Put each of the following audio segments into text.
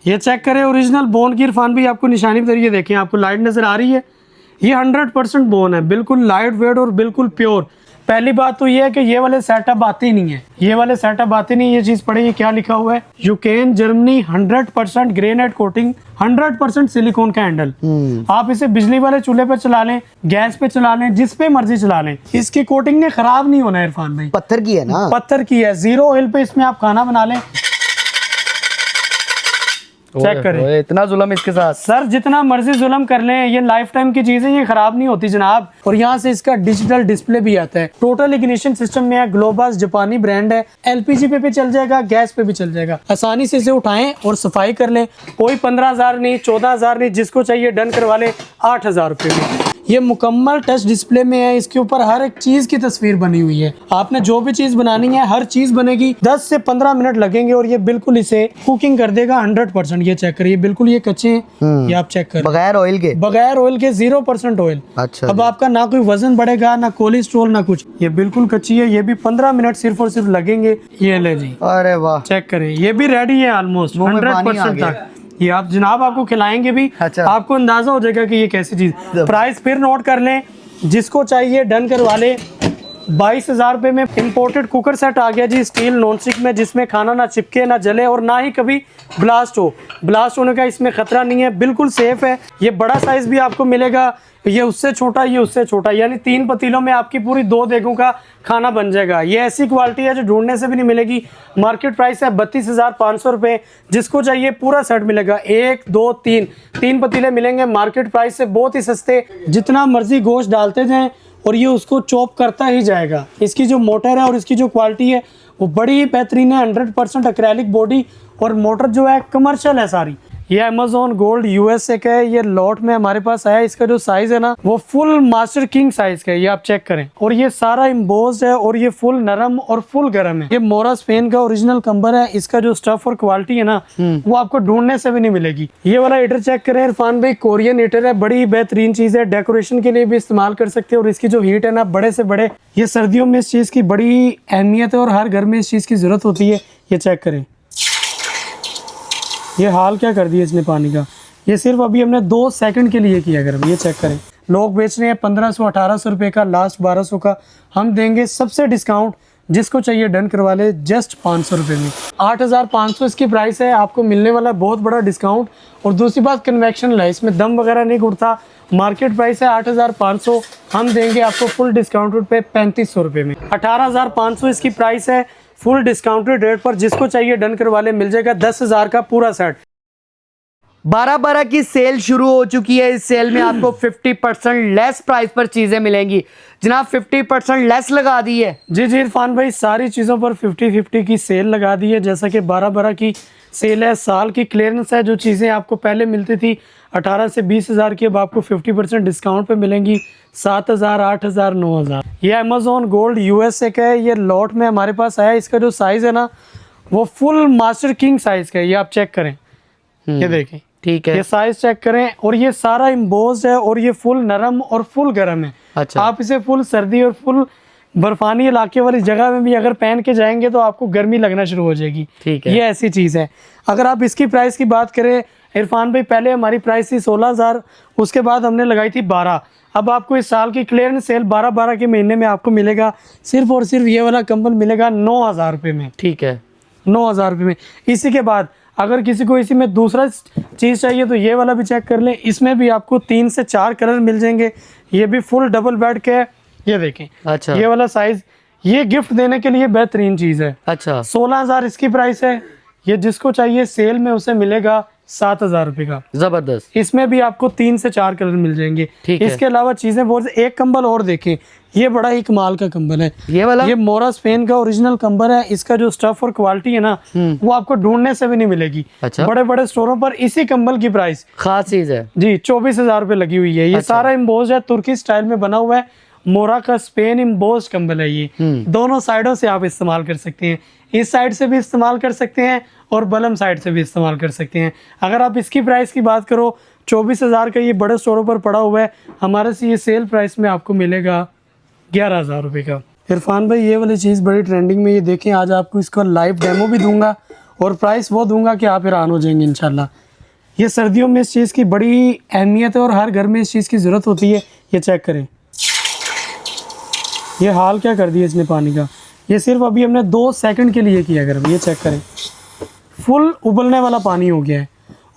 ये चेक करें, original bone की इरफान भी आपको निशानी पर, ये देखें आपको लाइट नजर आ रही है, ये 100% बोन है, बिल्कुल लाइट वेट और बिल्कुल प्योर। पहली बात तो ये है कि ये वाले सेटअप आते ही नहीं है, ये वाले सेटअप आते नहीं। ये चीज पढ़िए क्या लिखा हुआ है, Ukraine Germany 100% granite coating, 100% silicon का हैंडल। आप इसे बिजली वाले चूल्हे पे चला लें, गैस पे चला लें, जिस पे मर्जी चला लें, इसकी कोटिंग ने खराब नहीं होना है इरफान भाई। पत्थर की है ना, पत्थर की है, 0 ऑयल पे इसमें आप खाना बना लें। चेक करें, इतना जुल्म इसके साथ। सर जितना मर्जी जुल्म कर लें, ये लाइफ टाइम की चीजें, ये खराब नहीं होती जनाब। और यहाँ से इसका डिजिटल डिस्प्ले भी आता है, टोटल इग्निशन सिस्टम में है, ग्लोबस जापानी ब्रांड है, एलपीजी पे भी चल जाएगा, गैस पे भी चल जाएगा। आसानी से इसे उठाएं और सफाई कर लें। कोई 15,000 नहीं, 14,000 नहीं, जिसको चाहिए डन करवा ले 8,000 रुपये में। ये मुकम्मल टच डिस्प्ले में है, इसके ऊपर हर एक चीज की तस्वीर बनी हुई है। आपने जो भी चीज बनानी है हर चीज बनेगी, 10 से 15 मिनट लगेंगे और ये बिल्कुल इसे कुकिंग कर देगा 100%। ये चेक करिए, बिल्कुल ये कच्चे हैं, ये आप चेक करें, बगैर ऑयल के, बगैर ऑयल के, 0% ऑयल। अच्छा, अब आपका ना कोई वजन बढ़ेगा, ना कोलेस्ट्रोल, ना कुछ, ये बिल्कुल कच्ची है। ये भी 15 मिनट सिर्फ और सिर्फ लगेंगे। ये ले जी, अरे वाह, चेक करें, ये भी रेडी है ऑलमोस्ट 100% तक। ये आप जनाब आपको खिलाएंगे भी। अच्छा। आपको अंदाजा हो जाएगा कि ये कैसी चीज। प्राइस फिर नोट कर लें, जिसको चाहिए डन करवा ले। 22,000 रुपये में इम्पोर्टेड कुकर सेट आ गया जी, स्टील नॉन स्टिक में, जिसमें खाना ना चिपके, ना जले और ना ही कभी ब्लास्ट हो। ब्लास्ट होने का इसमें खतरा नहीं है, बिल्कुल सेफ है। ये बड़ा साइज भी आपको मिलेगा, ये उससे छोटा, ये उससे छोटा, यानी 3 पतीलों में आपकी पूरी 2 देगों का खाना बन जाएगा। ये ऐसी क्वालिटी है जो ढूंढने से भी नहीं मिलेगी। मार्केट प्राइस है 32,500 रुपये, जिसको चाहिए पूरा सेट मिलेगा। 1 2 3 पतीले मिलेंगे मार्केट प्राइस से बहुत ही सस्ते। जितना मर्जी गोश्त डालते जाएं और ये उसको चॉप करता ही जाएगा। इसकी जो मोटर है और इसकी जो क्वालिटी है वो बड़ी ही बेहतरीन है। 100% एक्रेलिक बॉडी और मोटर जो है कमर्शियल है सारी। ये अमेजोन गोल्ड यूएसए का है, ये लॉट में हमारे पास आया। इसका जो साइज है ना वो फुल मास्टर किंग साइज का है, ये आप चेक करें। और ये सारा इम्बोज्ड है और ये फुल नरम और फुल गर्म है। ये मोरा स्पेन का ओरिजिनल कंबल है। इसका जो स्टफ और क्वालिटी है ना वो आपको ढूंढने से भी नहीं मिलेगी। ये वाला हीटर चेक करें इरफान भाई, कोरियन हीटर है, बड़ी बेहतरीन चीज है, डेकोरेशन के लिए भी इस्तेमाल कर सकते हैं। और इसकी जो हीट है ना बड़े से बड़े, ये सर्दियों में इस चीज की बड़ी अहमियत है और हर घर में इस चीज की जरूरत होती है। ये चेक करें, ये हाल क्या कर दिया इसने पानी का। ये सिर्फ अभी हमने 2 सेकंड के लिए किया गर्म। ये चेक करें, लोग बेच रहे हैं 1500-1800 रुपये का, लास्ट 1200 का हम देंगे सबसे डिस्काउंट। जिसको चाहिए डन करवा ले जस्ट 500 रुपये में। 8,500 इसकी प्राइस है, आपको मिलने वाला बहुत बड़ा डिस्काउंट। और दूसरी बात कन्वेक्शन है, इसमें दम वगैरह नहीं घुटता। मार्केट प्राइस है 8,500, हम देंगे आपको फुल डिस्काउंटेड पे 3500 रुपये में। 18,500 इसकी प्राइस है फुल डिस्काउंटेड रेट पर। जिसको चाहिए डन करवा ले, मिल जाएगा 10,000 का पूरा सेट। 12/12 की सेल शुरू हो चुकी है। इस सेल में आपको 50% लेस प्राइस पर चीजें मिलेंगी। जनाब 50% लेस लगा दी है। जी इरफान भाई, सारी चीज़ों पर 50-50 की सेल लगा दी है। जैसा कि 12/12 की सेल है, साल की क्लियरेंस है। जो चीज़ें आपको पहले मिलती थी 18 से 20,000 की, अब आपको 50% डिस्काउंट पे मिलेंगी 7,000, 8,000, 9,000। ये अमेजोन गोल्ड यूएसए का है, ये लॉट में हमारे पास आया। इसका जो साइज़ है ना वो फुल मास्टर किंग साइज़ का है, ये आप चेक करें, ये देखें, ठीक है, ये साइज चेक करें। और ये सारा इम्बोज्ड है और ये फुल नरम और फुल गर्म है। अच्छा, आप इसे फुल सर्दी और फुल बर्फानी इलाके वाली जगह में भी अगर पहन के जाएंगे तो आपको गर्मी लगना शुरू हो जाएगी। ठीक है, ये ऐसी चीज है। अगर आप इसकी प्राइस की बात करें इरफान भाई, पहले हमारी प्राइस थी 16,000, उसके बाद हमने लगाई थी 12। अब आपको इस साल की क्लियरेंस सेल 12/12 के महीने में आपको मिलेगा सिर्फ और सिर्फ ये वाला कंबल मिलेगा 9,000 रुपये में। ठीक है, 9,000 रुपये में। इसी के बाद अगर किसी को इसी में दूसरा चीज़ चाहिए तो ये वाला भी चेक कर लें। इसमें भी आपको 3 से 4 कलर मिल जाएंगे। ये भी फुल डबल बेड के है, ये देखें। अच्छा, ये वाला साइज, ये गिफ्ट देने के लिए बेहतरीन चीज़ है। अच्छा, 16,000 इसकी प्राइस है। ये जिसको चाहिए सेल में उसे मिलेगा 7,000 रुपये का। जबरदस्त। इसमें भी आपको 3 से 4 कलर मिल जाएंगे। ठीक है। इसके अलावा चीजें बहुत। एक कंबल और देखें, ये बड़ा ही कमाल का कंबल है। ये वाला, ये मोरा स्पेन का ओरिजिनल कंबल है। इसका जो स्टफ और क्वालिटी है ना वो आपको ढूंढने से भी नहीं मिलेगी। अच्छा, बड़े बड़े स्टोरों पर इसी कंबल की प्राइस खास चीज है जी 24,000 रुपये लगी हुई है। ये अच्छा, सारा इम्बोज है, तुर्की स्टाइल में बना हुआ है। मोरा का स्पेन इम्बोज कंबल है ये। दोनों साइडों से आप इस्तेमाल कर सकते हैं, इस साइड से भी इस्तेमाल कर सकते हैं और बलम साइड से भी इस्तेमाल कर सकते हैं। अगर आप इसकी प्राइस की बात करो 24,000 का ये बड़े स्टोरों पर पड़ा हुआ है, हमारे से ये सेल प्राइस में आपको मिलेगा 11,000 रुपये का। इरफान भाई, ये वाली चीज़ बड़ी ट्रेंडिंग में, ये देखें, आज आपको इसका लाइव डेमो भी दूंगा और प्राइस वो दूंगा कि आप हैरान हो जाएंगे इंशाल्लाह। ये सर्दियों में इस चीज़ की बड़ी अहमियत है और हर घर में इस चीज़ की ज़रूरत होती है। ये चेक करें, ये हाल क्या कर दिया इसने पानी का। ये सिर्फ अभी हमने 2 सेकंड के लिए किया गर्म। ये चेक करें, फुल उबलने वाला पानी हो गया है।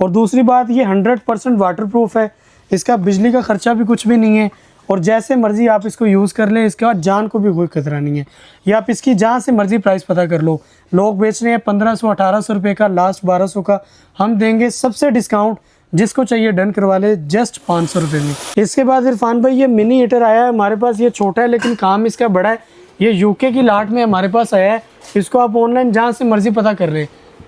और दूसरी बात, ये 100% वाटर प्रूफ है, इसका बिजली का खर्चा भी कुछ भी नहीं है और जैसे मर्ज़ी आप इसको यूज़ कर लें, इसके बाद जान को भी कोई खतरा नहीं है। या आप इसकी जहाँ से मर्ज़ी प्राइस पता कर लो, लोग बेच रहे हैं 1500-1800 रुपये का, लास्ट 1200 का, हम देंगे सबसे डिस्काउंट। जिसको चाहिए डन करवा ले जस्ट 500 रुपये में। इसके बाद इरफान भाई ये मिनी हीटर आया है हमारे पास। ये छोटा है लेकिन काम इसका बड़ा है। ये यूके की लाट में हमारे पास आया है। इसको आप ऑनलाइन जहाँ से मर्ज़ी पता कर लें।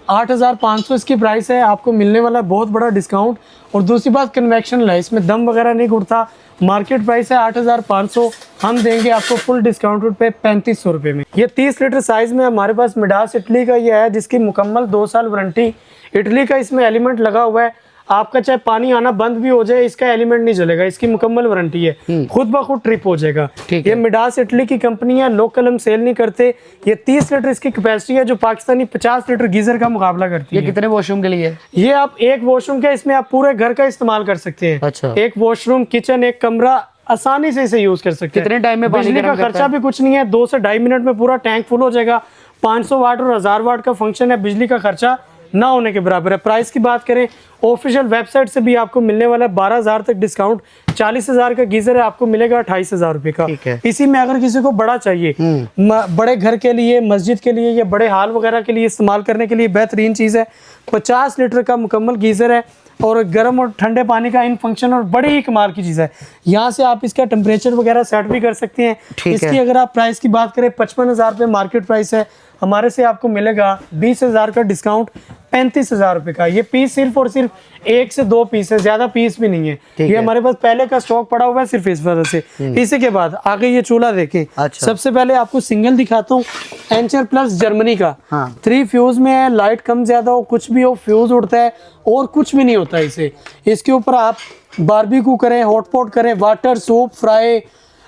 8500 इसकी प्राइस है, आपको मिलने वाला बहुत बड़ा डिस्काउंट। और दूसरी बात, कन्वेक्शन है, इसमें दम वगैरह नहीं घुटता। मार्केट प्राइस है 8500, हम देंगे आपको फुल डिस्काउंट पे 3500 रुपये में। ये 30 लीटर साइज़ में हमारे पास मिडास इटली का ये है, जिसकी मुकम्मल 2 साल वारंटी। इटली का इसमें एलिमेंट लगा हुआ है, आपका चाहे पानी आना बंद भी हो जाए इसका एलिमेंट नहीं जलेगा। इसकी मुकम्मल वारंटी है, खुद ब खुद ट्रिप हो जाएगा। ये मिडास इटली की कंपनी है, लोकल हम सेल नहीं करते। ये 30 लीटर इसकी कैपेसिटी है, जो पाकिस्तानी 50 लीटर गीजर का मुकाबला करती है। ये कितने वॉशरूम के लिए? ये आप एक वॉशरूम के, इसमें आप पूरे घर का इस्तेमाल कर सकते हैं। अच्छा। एक वॉशरूम, किचन, एक कमरा, आसानी से इसे यूज कर सकते हैं। कितने टाइम में पानी बिजली का खर्चा भी कुछ नहीं है, 2 से 2.5 मिनट में पूरा टैंक फुल हो जाएगा। 500 वाट और 1000 वाट का फंक्शन है, बिजली का खर्चा ना होने के बराबर है। प्राइस की बात करें, ऑफिशियल वेबसाइट से भी आपको मिलने वाला है 12,000 तक डिस्काउंट। 40,000 का गीजर है, आपको मिलेगा 28,000 रुपये का। इसी में अगर किसी को बड़ा चाहिए, बड़े घर के लिए, मस्जिद के लिए या बड़े हाल वगैरह के लिए इस्तेमाल करने के लिए बेहतरीन चीज़ है। 50 लीटर का मुकम्मल गीजर है और गर्म और ठंडे पानी का इन फंक्शन, और बड़ी ही कमाल की चीज़ है। यहाँ से आप इसका टेम्परेचर वगैरह सेट भी कर सकते हैं। इसकी अगर आप प्राइस की बात करें, 55,000 रुपये मार्केट प्राइस है, हमारे से आपको मिलेगा 20,000 का डिस्काउंट, 35,000 रुपये का। ये पीस सिर्फ और सिर्फ 1 से 2 पीस है, ज्यादा पीस भी नहीं है। ये हमारे पास पहले का स्टॉक पड़ा हुआ है सिर्फ इस वजह से। इसी के बाद आगे ये चूल्हा देखें। अच्छा। सबसे पहले आपको सिंगल दिखाता हूँ, एंचर प्लस जर्मनी का। 3 फ्यूज में है, लाइट कम ज्यादा हो, कुछ भी हो, फ्यूज उड़ता है और कुछ भी नहीं होता इसे। इसके ऊपर आप बारबेक्यू करें, हॉटपॉट करें, वाटर, सूप, फ्राई,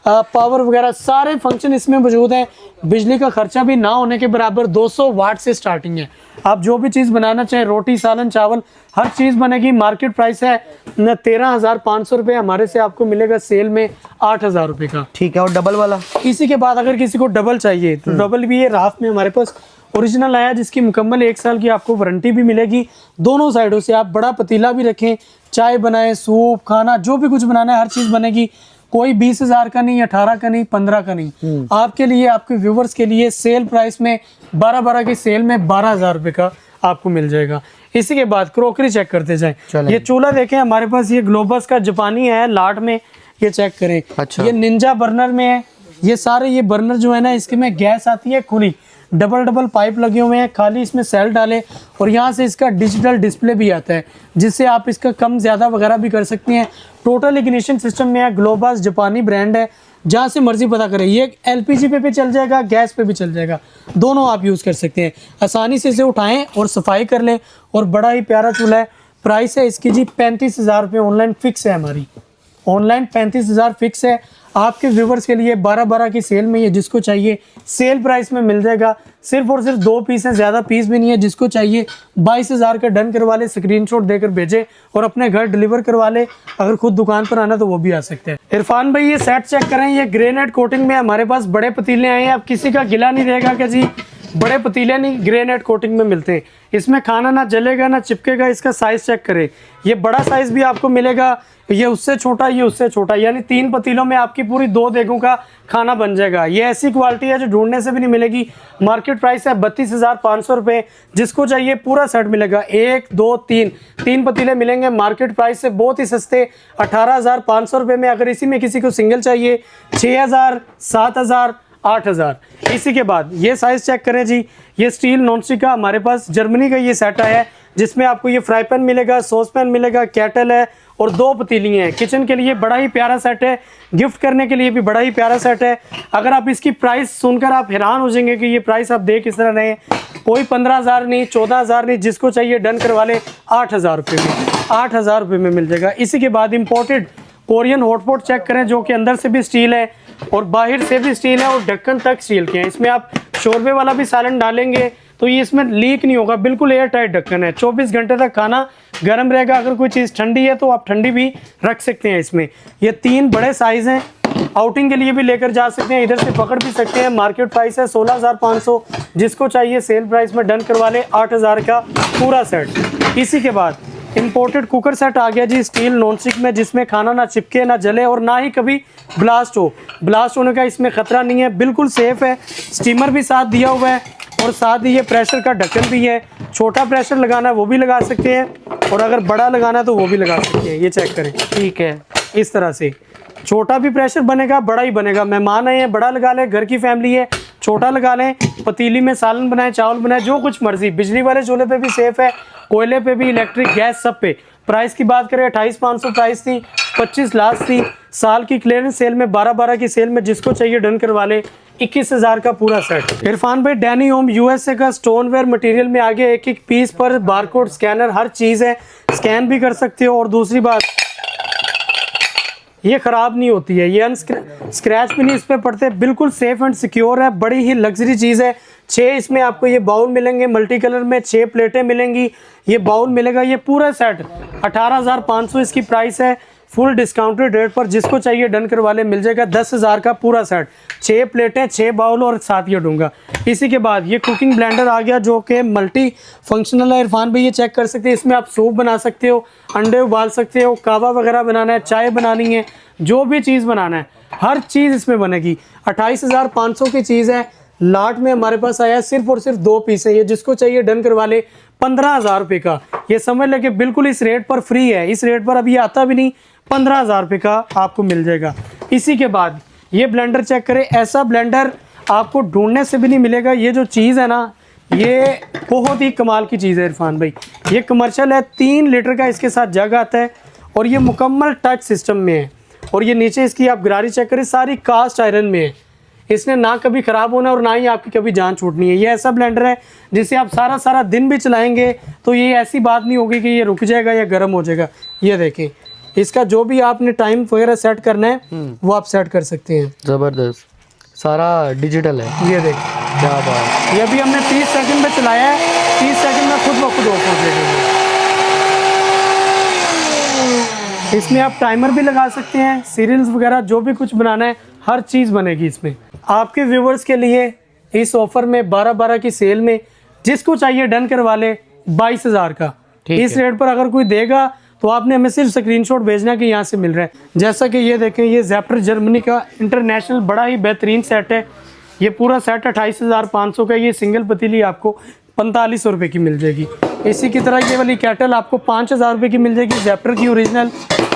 पावर वगैरह सारे फंक्शन इसमें मौजूद हैं। बिजली का खर्चा भी ना होने के बराबर 200 वाट से स्टार्टिंग है। आप जो भी चीज़ बनाना चाहें, रोटी, सालन, चावल, हर चीज़ बनेगी। मार्केट प्राइस है 13,500 रुपये, हमारे से आपको मिलेगा सेल में 8,000 रुपये का। ठीक है। और डबल वाला? इसी के बाद अगर किसी को डबल चाहिए तो डबल भी है, राफ में हमारे पास ओरिजिनल आया, जिसकी मुकम्मल 1 साल की आपको वारंटी भी मिलेगी। दोनों साइडों से आप बड़ा पतीला भी रखें, चाय बनाए, सूप, खाना, जो भी कुछ बनाना है हर चीज़ बनेगी। कोई 20,000 का नहीं, 18 का नहीं, 15 का नहीं। आपके लिए, आपके व्यूवर्स के लिए सेल प्राइस में 12 की सेल में 12,000 रुपये का आपको मिल जाएगा। इसी के बाद क्रोकरी चेक करते जाएं। ये चूल्हा देखें हमारे पास, ये ग्लोबस का जापानी है, लाट में। ये चेक करें। अच्छा। ये निंजा बर्नर में है। ये सारे ये बर्नर जो है ना, इसके में गैस आती है खुली, डबल पाइप लगे हुए हैं, खाली इसमें सेल डालें और यहाँ से इसका डिजिटल डिस्प्ले भी आता है, जिससे आप इसका कम ज़्यादा वगैरह भी कर सकते हैं। टोटल इग्निशन सिस्टम में है, ग्लोबस जापानी ब्रांड है, जहाँ से मर्जी पता करें। ये LPG पे भी चल जाएगा, गैस पे भी चल जाएगा, दोनों आप यूज़ कर सकते हैं। आसानी से इसे उठाएँ और सफाई कर लें। और बड़ा ही प्यारा चूल्हा है। प्राइस है इसकी जी 35,000 रुपये, ऑनलाइन फिक्स है हमारी। ऑनलाइन 35,000 फिक्स है। आपके व्यूवर्स के लिए 12 की सेल में, ये जिसको चाहिए सेल प्राइस में मिल जाएगा। सिर्फ और सिर्फ 2 पीस हैं, ज़्यादा पीस भी नहीं है। जिसको चाहिए 22,000 का डन करवा ले, स्क्रीनशॉट देकर भेजे और अपने घर डिलीवर करवा ले। अगर खुद दुकान पर आना तो वो भी आ सकते हैं। इरफान भाई ये सेट चेक करें, ये ग्रेनाइट कोटिंग में हमारे पास बड़े पतीले आए हैं। अब किसी का गिला नहीं रहेगा कि जी बड़े पतीले नहीं ग्रेनाइट कोटिंग में मिलते हैं। इसमें खाना ना जलेगा ना चिपकेगा। इसका साइज़ चेक करें, ये बड़ा साइज़ भी आपको मिलेगा, ये उससे छोटा, ये उससे छोटा, यानी 3 पतीलों में आपकी पूरी 2 देगों का खाना बन जाएगा। ये ऐसी क्वालिटी है जो ढूंढने से भी नहीं मिलेगी। मार्केट प्राइस है 32,500 रुपये। जिसको चाहिए पूरा सेट मिलेगा, 1 2 3 पतीले मिलेंगे। मार्केट प्राइस से बहुत ही सस्ते 18,500 रुपये में। अगर इसी में किसी को सिंगल चाहिए 6,000, 7,000, 8,000। इसी के बाद ये साइज़ चेक करें जी, ये स्टील नॉनस्टिक का हमारे पास जर्मनी का ये सेट आया है, जिसमें आपको ये फ्राई पैन मिलेगा, सॉस पैन मिलेगा, केटल है और 2 पतीली हैं। किचन के लिए बड़ा ही प्यारा सेट है, गिफ्ट करने के लिए भी बड़ा ही प्यारा सेट है। अगर आप इसकी प्राइस सुनकर आप हैरान हो जाएंगे कि ये प्राइस आप देख किस तरह रहे हैं। कोई 15,000 नहीं, 14,000 नहीं, जिसको चाहिए डन करवा ले 8,000 रुपये में। 8,000 रुपये में मिल जाएगा। इसी के बाद इम्पोर्टेड कोरियन हॉटपॉट चेक करें, जो कि अंदर से भी स्टील है और बाहर से भी स्टील है और ढक्कन तक स्टील के हैं। इसमें आप शोरबे वाला भी सालन डालेंगे, तो ये इसमें लीक नहीं होगा, बिल्कुल एयर टाइट ढक्कन है। 24 घंटे तक खाना गर्म रहेगा। अगर कोई चीज़ ठंडी है तो आप ठंडी भी रख सकते हैं इसमें। ये 3 बड़े साइज़ हैं, आउटिंग के लिए भी लेकर जा सकते हैं, इधर से पकड़ भी सकते हैं। मार्केट प्राइस है 16,500, जिसको चाहिए सेल प्राइस में डन करवा ले 8,000 का पूरा सेट। इसी के बाद इंपोर्टेड कुकर सेट आ गया जी, स्टील नॉन स्टिक में, जिसमें खाना ना चिपके ना जले और ना ही कभी ब्लास्ट हो। ब्लास्ट होने का इसमें ख़तरा नहीं है, बिल्कुल सेफ़ है। स्टीमर भी साथ दिया हुआ है और साथ ही ये प्रेशर का ढक्कन भी है। छोटा प्रेशर लगाना है वो भी लगा सकते हैं और अगर बड़ा लगाना है तो वो भी लगा सकते हैं। ये चेक करें, ठीक है, इस तरह से छोटा भी प्रेशर बनेगा, बड़ा ही बनेगा। मेहमान आए हैं, बड़ा लगा लें, घर की फैमिली है, छोटा लगा लें। पतीली में सालन बनाए, चावल बनाए, जो कुछ मर्जी। बिजली वाले चूल्हे पे भी सेफ़ है, कोयले पे भी, इलेक्ट्रिक, गैस, सब पे। प्राइस की बात करें 28,500 प्राइस थी, 25 लास्ट थी। साल की क्लियरेंस सेल में 12-12 की सेल में जिसको चाहिए डन करवा ले 21,000 का पूरा सेट। इरफान भाई डैनी होम USA का स्टोनवेयर मटेरियल में आगे एक पीस पर बारकोड स्कैनर हर चीज़ है, स्कैन भी कर सकते हो। और दूसरी बात, ये ख़राब नहीं होती है, ये स्क्रैच भी नहीं इस पर पड़ते, बिल्कुल सेफ़ एंड सिक्योर है। बड़ी ही लग्जरी चीज़ है। 6 इसमें आपको ये बाउल मिलेंगे मल्टी कलर में, 6 प्लेटें मिलेंगी, ये बाउल मिलेगा। ये पूरा सेट 18,500 इसकी प्राइस है, फुल डिस्काउंटेड रेट पर। जिसको चाहिए डन करवा ले, मिल जाएगा 10,000 का पूरा सेट। 6 प्लेटें, 6 बाउल और साथ ये डूंगा। इसी के बाद ये कुकिंग ब्लेंडर आ गया जो कि मल्टी फंक्शनल है। इरफान भाई ये चेक कर सकते हैं, इसमें आप सूप बना सकते हो, अंडे उबाल सकते हो, कावा वगैरह बनाना है, चाय बनानी है, जो भी चीज़ बनाना है हर चीज़ इसमें बनेगी। 28,500 की चीज़ है। लाट में हमारे पास आया सिर्फ और सिर्फ 2 पीस है। ये जिसको चाहिए डन करवा ले 15,000 रुपये का। ये समझ लेके बिल्कुल इस रेट पर फ्री है, इस रेट पर अभी आता भी नहीं, 15,000 रुपये का आपको मिल जाएगा। इसी के बाद ये ब्लेंडर चेक करें, ऐसा ब्लेंडर आपको ढूंढने से भी नहीं मिलेगा। ये जो चीज़ है ना, ये बहुत ही कमाल की चीज़ है इरफान भाई। ये कमर्शियल है, 3 लीटर का इसके साथ जग आता है और ये मुकम्मल टच सिस्टम में है। और ये नीचे इसकी आप गरारी चेक करें, सारी कास्ट आयरन में है। इसने ना कभी ख़राब होना और ना ही आपकी कभी जान छूटनी है। ये ऐसा ब्लेंडर है जिसे आप सारा दिन भी चलाएंगे तो ये ऐसी बात नहीं होगी कि ये रुक जाएगा या गर्म हो जाएगा। ये देखें, इसका जो भी आपने टाइम वगैरह सेट करना है वो आप सेट कर सकते हैं। ज़बरदस्त, सारा डिजिटल है। ये देख, क्या बात। ये अभी हमने 30 सेकंड में चलाया है, 30 सेकंड में खुद ब खुद ऑफ हो जाएगा। इसमें आप टाइमर भी लगा सकते हैं, सीरियल्स वगैरह जो भी कुछ बनाना है हर चीज़ बनेगी इसमें। आपके व्यूवर्स के लिए इस ऑफर में 12-12 की सेल में जिसको चाहिए डन करवा ले 22,000 का। इस रेट पर अगर कोई देगा तो आपने हमें सिर्फ स्क्रीनशॉट भेजना कि यहाँ से मिल रहा है। जैसा कि ये देखें, ये ज़ेप्टर जर्मनी का इंटरनेशनल बड़ा ही बेहतरीन सेट है। ये पूरा सेट 28,500 का। ये सिंगल पतीली आपको 4500 रुपये की मिल जाएगी। इसी की तरह ये वाली कैटल आपको 5,000 रुपये की मिल जाएगी, ज़ेप्टर की ओरिजिनल।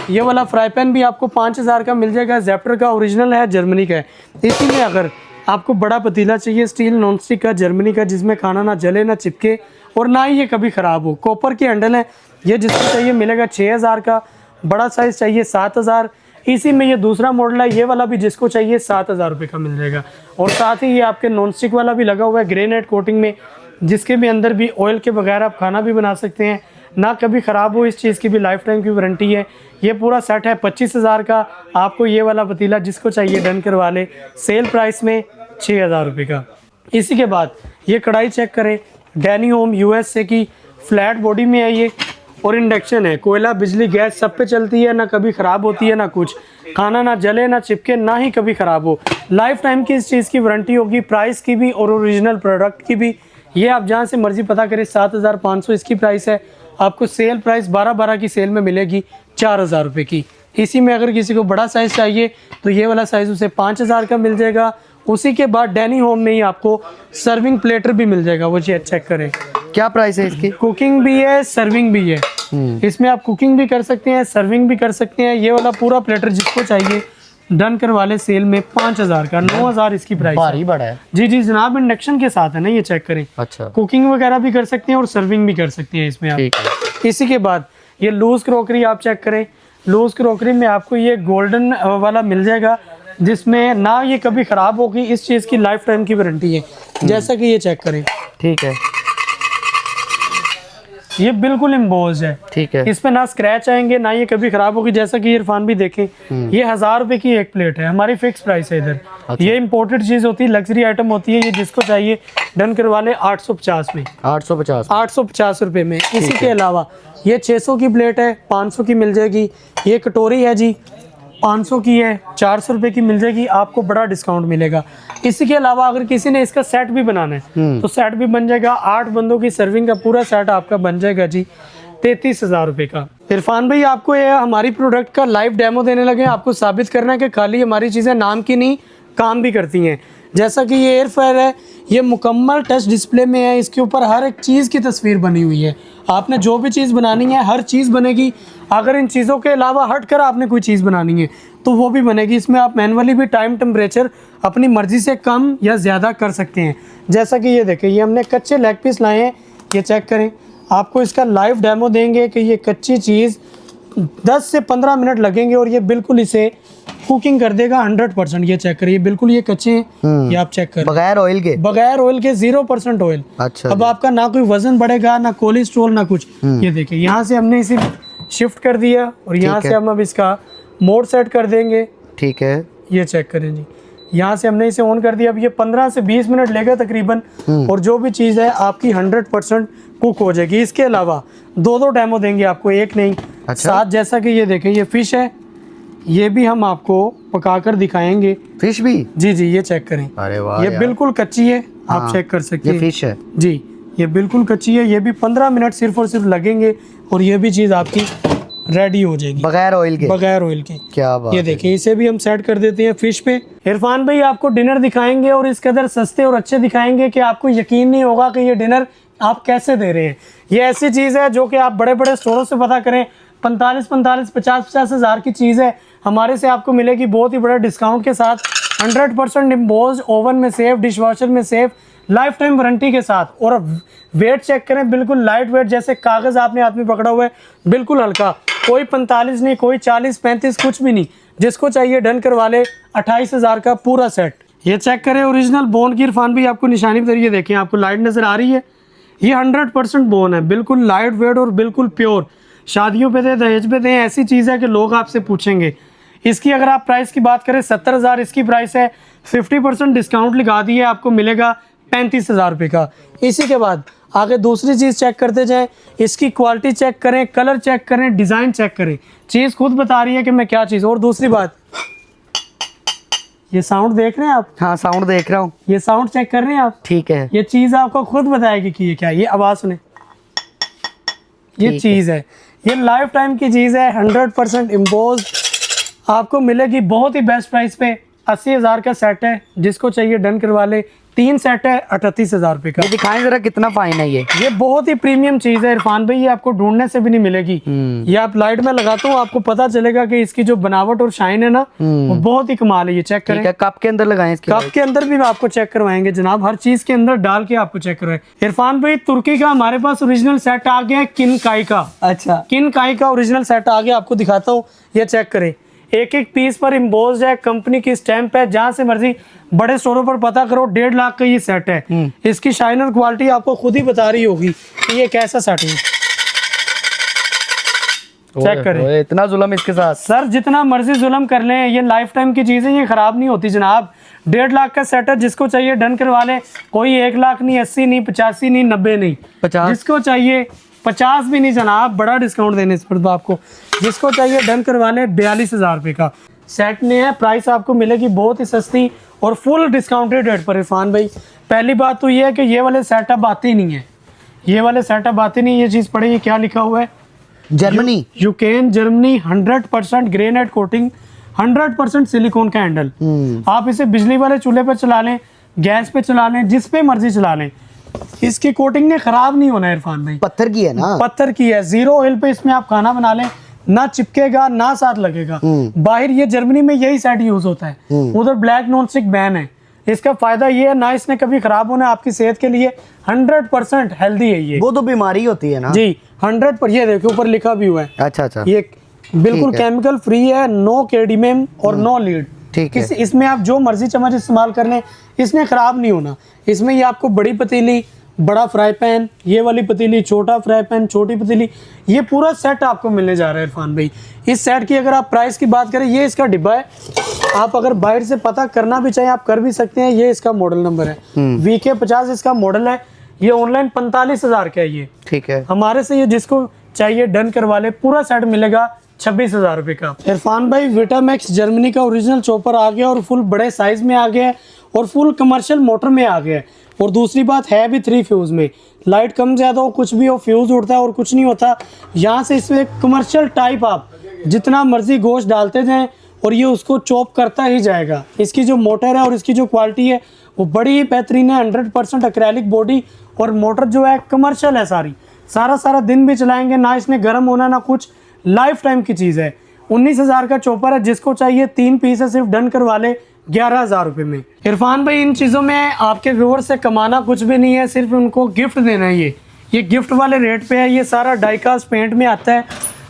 ये वाला फ्राई पैन भी आपको 5,000 का मिल जाएगा, ज़ेप्टर का ओरिजिनल है, जर्मनी का है। इसी में अगर आपको बड़ा पतीला चाहिए स्टील नॉन स्टिक का, जर्मनी का, जिसमें खाना ना जले ना चिपके और ना ही ये कभी ख़राब हो, कॉपर के हैंडल है। ये जिसको चाहिए मिलेगा 6,000 का। बड़ा साइज़ चाहिए 7,000। इसी में ये दूसरा मॉडल है, ये वाला भी जिसको चाहिए 7,000 रुपये का मिल जाएगा। और साथ ही ये आपके नॉन स्टिक वाला भी लगा हुआ है ग्रेनाइट कोटिंग में, जिसके भी अंदर भी ऑयल के बगैर आप खाना भी बना सकते हैं, ना कभी ख़राब हो। इस चीज़ की भी लाइफ टाइम की वारंटी है। ये पूरा सेट है 25,000 का। आपको ये वाला पतीला जिसको चाहिए डन करवा ले, सेल प्राइस में 6,000 रुपये का। इसी के बाद ये कढ़ाई चेक करें, डैनी होम USA की फ्लैट बॉडी में है ये और इंडक्शन है। कोयला, बिजली, गैस सब पे चलती है, ना कभी ख़राब होती है ना कुछ। खाना ना जले ना चिपके, ना ही कभी ख़राब हो। लाइफ टाइम की इस चीज़ की वारंटी होगी, प्राइस की भी और ओरिजिनल प्रोडक्ट की भी। ये आप जहाँ से मर्जी पता करें, 7,500 इसकी प्राइस है। आपको सेल प्राइस 12-12 की सेल में मिलेगी 4,000 रुपये की। इसी में अगर किसी को बड़ा साइज़ चाहिए तो ये वाला साइज़ उसे 5,000 का मिल जाएगा। उसी के बाद डैनी होम में ही आपको सर्विंग प्लेटर भी मिल जाएगा, वो चेक करें। क्या प्राइस है इसकी? कुकिंग भी है, सर्विंग भी है। इसमें आप कुकिंग भी कर सकते हैं, सर्विंग भी कर सकते हैं। ये वाला पूरा प्लेटर जिसको चाहिए डन करवा ले, सेल में 5,000 का। 9,000 इसकी प्राइस भारी बड़ा है। जी जी जनाब, इंडक्शन के साथ है ना, ये चेक करें। अच्छा, कुकिंग वगैरह भी कर सकते हैं और सर्विंग भी कर सकते हैं इसमें आप। इसी के बाद ये लूज क्रॉकरी आप चेक करें। लूज क्रॉकरी में आपको ये गोल्डन वाला मिल जाएगा, जिसमें ना ये कभी ख़राब होगी। इस चीज़ की लाइफ टाइम की वारंटी है। जैसा कि ये चेक करें, ठीक है। ये बिल्कुल इम्बोज है। ठीक है। इस पे ना स्क्रैच आएंगे ना ये कभी खराब होगी। जैसा कि इरफान भी देखें, ये 1000 रुपए की एक प्लेट है, हमारी फिक्स प्राइस है इधर। अच्छा। ये इम्पोर्टेड चीज होती है, लग्जरी आइटम होती है। ये जिसको चाहिए डन करवा ले 850 में, 850 रुपए में। इसी के अलावा ये 600 की प्लेट है, 500 की मिल जाएगी। ये कटोरी है जी, 500 की है, 400 रुपए की मिल जाएगी, आपको बड़ा डिस्काउंट मिलेगा। इसी के अलावा अगर किसी ने इसका सेट भी बनाना है तो सेट भी बन जाएगा। 8 बंदों की सर्विंग का पूरा सेट आपका बन जाएगा जी 33,000 रुपए का। इरफान भाई आपको ये हमारी प्रोडक्ट का लाइव डेमो देने लगे, आपको साबित करना है कि खाली हमारी चीज़ें नाम की नहीं काम भी करती हैं। जैसा कि ये एयर फ्रायर है, ये मुकम्मल टच डिस्प्ले में है, इसके ऊपर हर एक चीज़ की तस्वीर बनी हुई है। आपने जो भी चीज़ बनानी है हर चीज़ बनेगी। अगर इन चीज़ों के अलावा हट कर आपने कोई चीज़ बनानी है तो वो भी बनेगी। इसमें आप मैनुअली भी टाइम टेम्परेचर अपनी मर्ज़ी से कम या ज़्यादा कर सकते हैं। जैसा कि ये देखें, ये हमने कच्चे लेग पीस लाए हैं, ये चेक करें। आपको इसका लाइव डेमो देंगे कि ये कच्ची चीज़ 10 से 15 मिनट लगेंगे और ये बिल्कुल इसे कुकिंग कर देगा 100%। ये चेक करिए, बिल्कुल ये कच्चे हैं, ये आप चेक करें, बगैर ऑयल के, 0% ऑयल। अच्छा। अब आपका ना कोई वजन बढ़ेगा, ना कोलेस्ट्रॉल, ना कुछ। ये देखिए, यहाँ से हमने इसे शिफ्ट कर दिया और यहाँ से हम अब इसका मोड सेट कर देंगे। ठीक है, ये चेक करें जी, यहाँ से हमने इसे ऑन कर दिया। अब ये 15 से 20 मिनट लेगा तकरीबन, और जो भी चीज़ है आपकी 100% कुक हो जाएगी। इसके अलावा 2 डेमो देंगे आपको, एक नहीं। अच्छा। साथ जैसा कि ये देखें, ये फिश है, ये भी हम आपको पकाकर दिखाएंगे। फिश भी? जी जी, ये चेक करें। अरे वाह, ये बिल्कुल कच्ची है, आप हाँ, चेक कर सकते हैं। ये फिश है जी, ये बिल्कुल कच्ची है। ये भी 15 मिनट सिर्फ और सिर्फ लगेंगे और ये भी चीज़ आपकी रेडी हो जाएगी बगैर ऑयल के। बगैर ऑयल के। क्या बात ये देखिए, इसे भी हम सेट कर देते हैं फिश पे। इरफान भाई आपको डिनर दिखाएंगे और इस कदर सस्ते और अच्छे दिखाएंगे कि आपको यकीन नहीं होगा कि ये डिनर आप कैसे दे रहे हैं। ये ऐसी चीज़ है जो कि आप बड़े बड़े स्टोरों से पता करें, 45 50 हज़ार की चीज़ है, हमारे से आपको मिलेगी बहुत ही बड़ा डिस्काउंट के साथ। 100% इम्बोज, ओवन में सेफ, डिश वॉशर में सेफ, लाइफ टाइम वारंटी के साथ। और वेट चेक करें, बिल्कुल लाइट वेट, जैसे कागज़ आपने हाथ में पकड़ा हुआ है, बिल्कुल हल्का। कोई 45 नहीं, कोई 40 35 कुछ भी नहीं। जिसको चाहिए डन करवा ले, 28,000 का पूरा सेट। ये चेक करें, ओरिजिनल बोन की इरफान भी आपको निशानी पर, ये देखें, आपको लाइट नज़र आ रही है। ये 100% बोन है, बिल्कुल लाइट वेट और बिल्कुल प्योर। शादियों पे दे, दहेज पे दें, ऐसी चीज़ है कि लोग आपसे पूछेंगे। इसकी अगर आप प्राइस की बात करें, 70,000 इसकी प्राइस है। 50% डिस्काउंट लगा दिए, आपको मिलेगा 35,000 रुपये का। इसी के बाद आगे दूसरी चीज़ चेक करते जाएं, इसकी क्वालिटी चेक करें, कलर चेक करें, डिज़ाइन चेक करें। चीज़ खुद बता रही है कि मैं क्या चीज़। और दूसरी बात, ये साउंड देख रहे हैं आप? हाँ, साउंड देख रहा हूँ। ये साउंड चेक कर रहे हैं आप? ठीक है। ये चीज़ आपको खुद बताएगी कि ये क्या है। ये आवाज़ सुने, ये चीज़ है, ये लाइफ टाइम की चीज़ है, 100% इम्पोज। आपको मिलेगी बहुत ही बेस्ट प्राइस पे। 80,000 का सेट है, जिसको चाहिए डन करवा ले। 3 सेट है, 38,000 रुपये का। ये दिखाएं जरा कितना फाइन है ये बहुत ही प्रीमियम चीज़ है इरफान भाई, ये आपको ढूंढने से भी नहीं मिलेगी। ये आप लाइट में लगाते हो, आपको पता चलेगा कि इसकी जो बनावट और शाइन है ना, वो बहुत ही कमाल है। ये चेक करें, कप के अंदर लगाएं इसके। कप के अंदर भी आपको चेक करवाएंगे जनाब, हर चीज़ के अंदर डाल के आपको चेक करवाएं। इरफान भाई, तुर्की का हमारे पास ओरिजिनल सेट आ गया है, किनकाई का। अच्छा, किनकाई का ओरिजिनल सेट आ गया, आपको दिखाता हूँ। ये चेक करें, एक एक पीस पर इम्बोज है, कंपनी की स्टैंप है। जहां से मर्जी बड़े स्टोरों पर पता करो, 1.5 लाख का ये सेट है। इसकी शाइन और क्वालिटी आपको खुद ही बता रही होगी कि ये कैसा सेट है। चेक करें, इतना जुल्म इसके साथ। सर जितना मर्जी जुल्म कर लें, ये लाइफ टाइम की चीजें, ये खराब नहीं होती जनाब। 1.5 लाख का सेट है, जिसको चाहिए डन करवा ले। कोई 1 लाख नहीं, 80 नहीं, 85 नहीं, 90 नहीं, 50, जिसको चाहिए 50 भी नहीं जनाब, बड़ा डिस्काउंट देने इस पर तो आपको। जिसको चाहिए डन करवा ले, 42,000 रुपये का सेट में है। प्राइस आपको मिलेगी बहुत ही सस्ती और फुल डिस्काउंटेड रेट पर। इरफान भाई, पहली बात तो ये है कि ये वाले सेटअप आते ही नहीं है, ये वाले सेटअप आते नहीं। ये चीज़ पढ़े, ये क्या लिखा हुआ है? Germany, Yukon Germany, 100% granite coating, 100% silicon का हैंडल। आप इसे बिजली वाले चूल्हे पर चला लें, गैस पे चला लें, जिस पे मर्जी चला लें, इसकी कोटिंग ने खराब नहीं होना है इरफान भाई। पत्थर की है ना? पत्थर की है। 0 ऑयल पे इसमें आप खाना बना लें, ना चिपकेगा ना साथ लगेगा। बाहर ये जर्मनी में यही सेट यूज होता है, उधर ब्लैक नॉन स्टिक बैन है। इसका फायदा ये है ना, इसने कभी खराब होना, आपकी सेहत के लिए 100% हेल्दी है ये। वो तो बीमारी होती है ना जी, 100 पर। ये देखो ऊपर लिखा भी हुआ है। अच्छा, ये बिल्कुल केमिकल फ्री है, नो कैडमियम और नो लीड। ठीक है। इसमें आप जो मर्जी चम्मच इस्तेमाल कर लें, इसने खराब नहीं होना। इसमें ये आपको बड़ी पतीली, बड़ा फ्राई पैन, ये वाली पतीली, छोटा फ्राई पैन, छोटी पतीली, ये पूरा सेट आपको मिलने जा रहा है इरफान भाई। इस सेट की अगर आप प्राइस की बात करें, ये इसका डिब्बा है, आप अगर बाहर से पता करना भी चाहें आप कर भी सकते हैं। ये इसका मॉडल नंबर है, VK50 इसका मॉडल है। ये ऑनलाइन 45,000 का है ये, ठीक है। हमारे से ये जिसको चाहिए डन करवा ले, पूरा सेट मिलेगा 26,000 रुपये का। इरफान भाई विटामैक्स जर्मनी का ओरिजिनल चॉपर आ गया और फुल बड़े साइज में आ गया है और फुल कमर्शियल मोटर में आ गया है। और दूसरी बात है भी 3 फ्यूज़ में, लाइट कम ज़्यादा हो कुछ भी हो, फ्यूज़ उड़ता है और कुछ नहीं होता। यहाँ से इसमें कमर्शियल टाइप आप जितना मर्जी गोश्त डालते जाएं और ये उसको चॉप करता ही जाएगा। इसकी जो मोटर है और इसकी जो क्वालिटी है वो बड़ी ही बेहतरीन है। 100% एक्रेलिक बॉडी और मोटर जो है कमर्शियल है, सारा दिन भी चलाएंगे ना, इसने गर्म होना ना कुछ, लाइफ टाइम की चीज़ है। 19,000 का चॉपर है, जिसको चाहिए 3 पीस है, सिर्फ डन करवा ले 11,000 रुपये में। इरफान भाई इन चीज़ों में आपके व्यूअर से कमाना कुछ भी नहीं है, सिर्फ उनको गिफ्ट देना है। ये गिफ्ट वाले रेट पे है। ये सारा डाइकास्ट पेंट में आता है,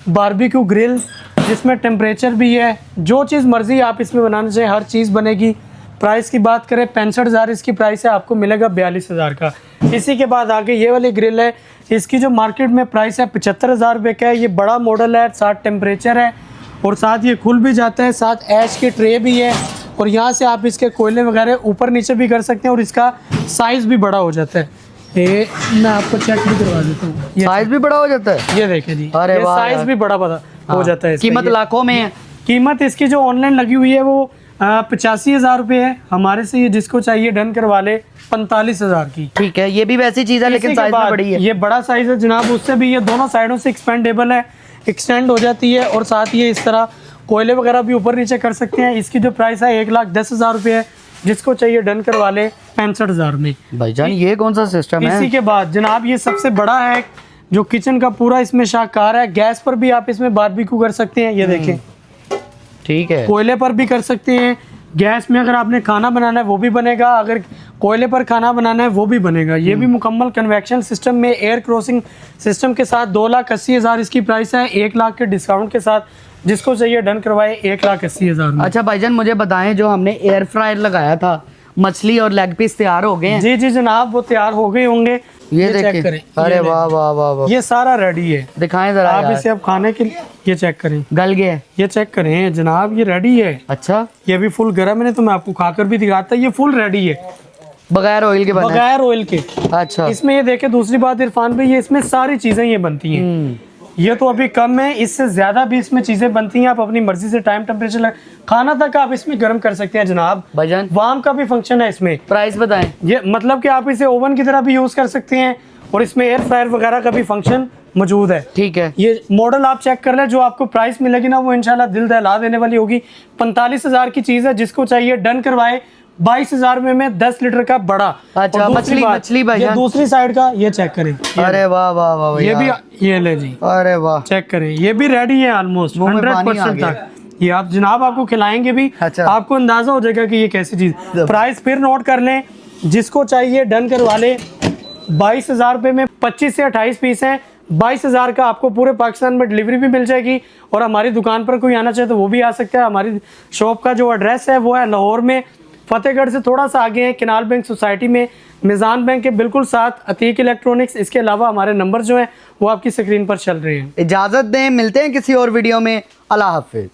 बारबेक्यू ग्रिल जिसमें टेम्परेचर भी है, जो चीज़ मर्जी आप इसमें बनाना चाहिए हर चीज़ बनेगी। प्राइस की बात करें 65,000 इसकी प्राइस है, आपको मिलेगा 42,000 का। इसी के बाद आगे ये वाली ग्रिल है, इसकी जो मार्केट में प्राइस है 75,000 रुपये का है। ये बड़ा मॉडल है, साथ टेम्परेचर है और साथ ये खुल भी जाता है, साथ ऐश की ट्रे भी है और यहाँ से आप इसके कोयले वगैरह ऊपर नीचे भी कर सकते हैं और इसका साइज़ भी बड़ा हो जाता है। ये मैं आपको चेक भी करवा देता हूँ, साइज भी बड़ा हो जाता है। ये देखें जी, अरे ये वाह साइज यार। भी बड़ा हो जाता है। कीमत लाखों में है। कीमत इसकी जो ऑनलाइन लगी हुई है वो 85,000 रुपये है। हमारे से ये जिसको चाहिए डन करवा ले 45,000 की। ठीक है, ये भी वैसी चीज है लेकिन साइज में बड़ी है। ये बड़ा साइज है जनाब, उससे भी ये दोनों साइडों से एक्सपेंडेबल है, एक्सटेंड हो जाती है और साथ ये इस तरह कोयले वगैरह भी ऊपर नीचे कर सकते हैं। इसकी जो प्राइस है 1,10,000 रुपये है, जिसको चाहिए डन करवा ले 65,000 में। भाईजान ये कौन सा सिस्टम है? इसी के बाद जनाब ये सबसे बड़ा है जो किचन का पूरा इसमें शाहकार है। गैस पर भी आप इसमें बारबेक्यू कर सकते हैं, ये देखें। ठीक है, कोयले पर भी कर सकते हैं, गैस में अगर आपने खाना बनाना है वो भी बनेगा, अगर कोयले पर खाना बनाना है वो भी बनेगा। ये भी मुकम्मल कन्वेक्शन सिस्टम में एयर क्रॉसिंग सिस्टम के साथ 2,80,000 इसकी प्राइस है। 1 लाख के डिस्काउंट के साथ जिसको चाहिए डन करवाए 1,80,000 में। अच्छा भाईजान मुझे बताएं, जो हमने एयर फ्रायर लगाया था, मछली और लेग पीस तैयार हो गए हैं? जी जी जनाब, वो तैयार हो गए होंगे। ये चेक करें। अरे वाह वाह वाह वाह, ये सारा रेडी है। दिखाएं जरा आप यार। इसे अब खाने के लिए ये चेक करें, गल गए? ये चेक करें जनाब, ये रेडी है। अच्छा, ये भी फुल गर्म है, तो मैं आपको खाकर भी दिखाता। ये फुल रेडी है बगैर ऑयल के बना है? बगैर ऑयल के। अच्छा, इसमें ये देखे दूसरी बात इरफान भाई, ये इसमें सारी चीजें ये बनती हैं। ये तो अभी कम है, इससे ज्यादा भी इसमें चीजें बनती हैं। आप अपनी मर्जी से टाइम टेम्परेचर खाना तक आप इसमें गर्म कर सकते हैं जनाब। भाईजान वार्म का भी फंक्शन है इसमें। प्राइस बताएं। ये मतलब कि आप इसे ओवन की तरह भी यूज कर सकते हैं और इसमें एयर फ्रायर वगैरह का भी फंक्शन मौजूद है। ठीक है, ये मॉडल आप चेक कर लें, जो आपको प्राइस मिलेगी ना वो इंशाल्लाह दिल दहला देने वाली होगी। 45,000 की चीज है, जिसको चाहिए डन करवाए 22,000 में 10 लीटर का बड़ा। अच्छा, और दूसरी बात, मछली ये भाईजान दूसरी साइड का ये चेक करें। अरे वाह वाह वाह, ये भी ये ले जी, अरे वाह, चेक करें, ये भी रेडी है ऑलमोस्ट 100% तक। ये आप जनाब आपको खिलाएंगे भी। अच्छा, आपको अंदाजा हो जाएगा कि ये कैसी चीज। प्राइस फिर नोट कर लें, जिसको चाहिए डन करवा ले 22,000 रुपये में 25 से 28 पीस हैं। 22,000 का आपको पूरे पाकिस्तान में डिलीवरी भी मिल जाएगी और हमारी दुकान पर कोई आना चाहे तो वो भी आ सकता है। हमारी शॉप का जो एड्रेस है वो है लाहौर में, फतेहगढ़ से थोड़ा सा आगे है, केनाल बैंक सोसाइटी में, मिजान बैंक के बिल्कुल साथ, अतीक इलेक्ट्रॉनिक्स। इसके अलावा हमारे नंबर जो हैं वो आपकी स्क्रीन पर चल रहे हैं। इजाजत दें, मिलते हैं किसी और वीडियो में। अल्लाह हाफिज।